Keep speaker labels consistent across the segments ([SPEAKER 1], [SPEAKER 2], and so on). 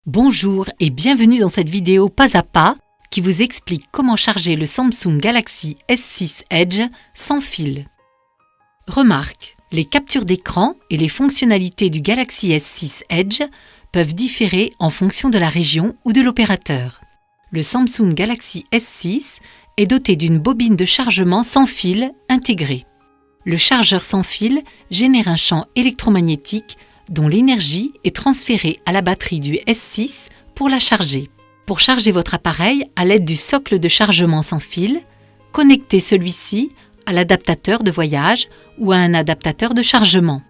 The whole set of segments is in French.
[SPEAKER 1] Bonjour et bienvenue dans cette vidéo pas à pas qui vous explique comment charger le Samsung Galaxy S6 Edge sans fil. Remarque, les captures d'écran et les fonctionnalités du Galaxy S6 Edge peuvent différer en fonction de la région ou de l'opérateur. Le Samsung Galaxy S6 est doté d'une bobine de chargement sans fil intégrée. Le chargeur sans fil génère un champ électromagnétique dont l'énergie est transférée à la batterie du S6 pour la charger. Pour charger votre appareil à l'aide du socle de chargement sans fil, connectez celui-ci à l'adaptateur de voyage ou à un adaptateur de chargement.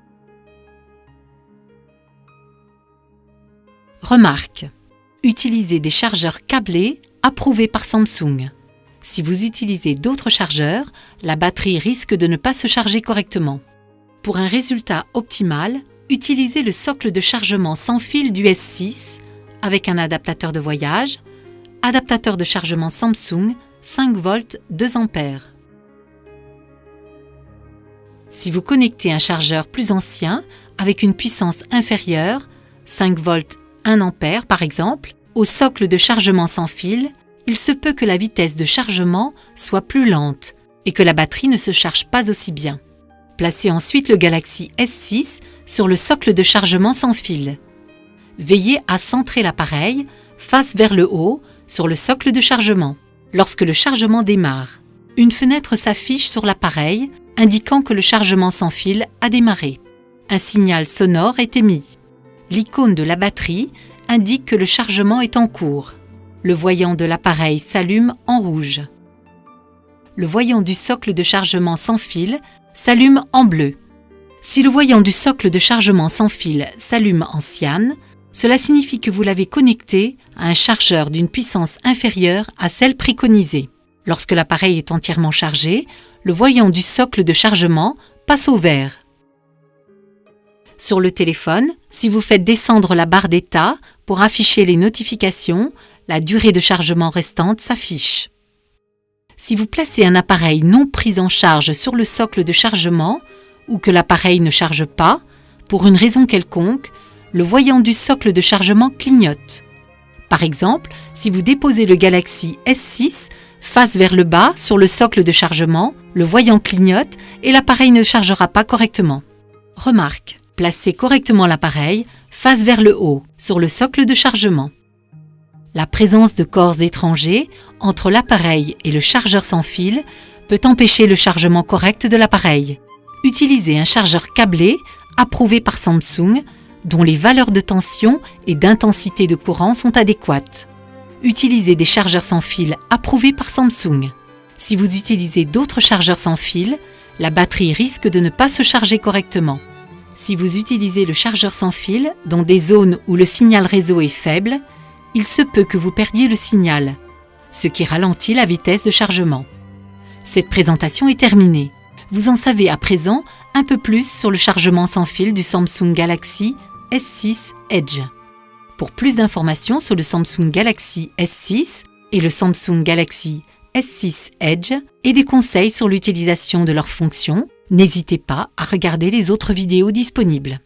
[SPEAKER 1] Remarque, utilisez des chargeurs câblés approuvés par Samsung. Si vous utilisez d'autres chargeurs, la batterie risque de ne pas se charger correctement. Pour un résultat optimal, utilisez le socle de chargement sans fil du S6 avec un adaptateur de voyage, adaptateur de chargement Samsung 5V 2A. Si vous connectez un chargeur plus ancien avec une puissance inférieure, 5V 1A par exemple, au socle de chargement sans fil, il se peut que la vitesse de chargement soit plus lente et que la batterie ne se charge pas aussi bien. Placez ensuite le Galaxy S6 sur le socle de chargement sans fil. Veillez à centrer l'appareil face vers le haut sur le socle de chargement. Lorsque le chargement démarre, une fenêtre s'affiche sur l'appareil indiquant que le chargement sans fil a démarré. Un signal sonore est émis. L'icône de la batterie indique que le chargement est en cours. Le voyant de l'appareil s'allume en rouge. Le voyant du socle de chargement sans fil s'allume en bleu. Si le voyant du socle de chargement sans fil s'allume en cyan, cela signifie que vous l'avez connecté à un chargeur d'une puissance inférieure à celle préconisée. Lorsque l'appareil est entièrement chargé, le voyant du socle de chargement passe au vert. Sur le téléphone, si vous faites descendre la barre d'état pour afficher les notifications, la durée de chargement restante s'affiche. Si vous placez un appareil non pris en charge sur le socle de chargement ou que l'appareil ne charge pas, pour une raison quelconque, le voyant du socle de chargement clignote. Par exemple, si vous déposez le Galaxy S6 face vers le bas sur le socle de chargement, le voyant clignote et l'appareil ne chargera pas correctement. Remarque, placez correctement l'appareil face vers le haut sur le socle de chargement. La présence de corps étrangers entre l'appareil et le chargeur sans fil peut empêcher le chargement correct de l'appareil. Utilisez un chargeur câblé approuvé par Samsung dont les valeurs de tension et d'intensité de courant sont adéquates. Utilisez des chargeurs sans fil approuvés par Samsung. Si vous utilisez d'autres chargeurs sans fil, la batterie risque de ne pas se charger correctement. Si vous utilisez le chargeur sans fil dans des zones où le signal réseau est faible, il se peut que vous perdiez le signal, ce qui ralentit la vitesse de chargement. Cette présentation est terminée. Vous en savez à présent un peu plus sur le chargement sans fil du Samsung Galaxy S6 Edge. Pour plus d'informations sur le Samsung Galaxy S6 et le Samsung Galaxy S6 Edge et des conseils sur l'utilisation de leurs fonctions, n'hésitez pas à regarder les autres vidéos disponibles.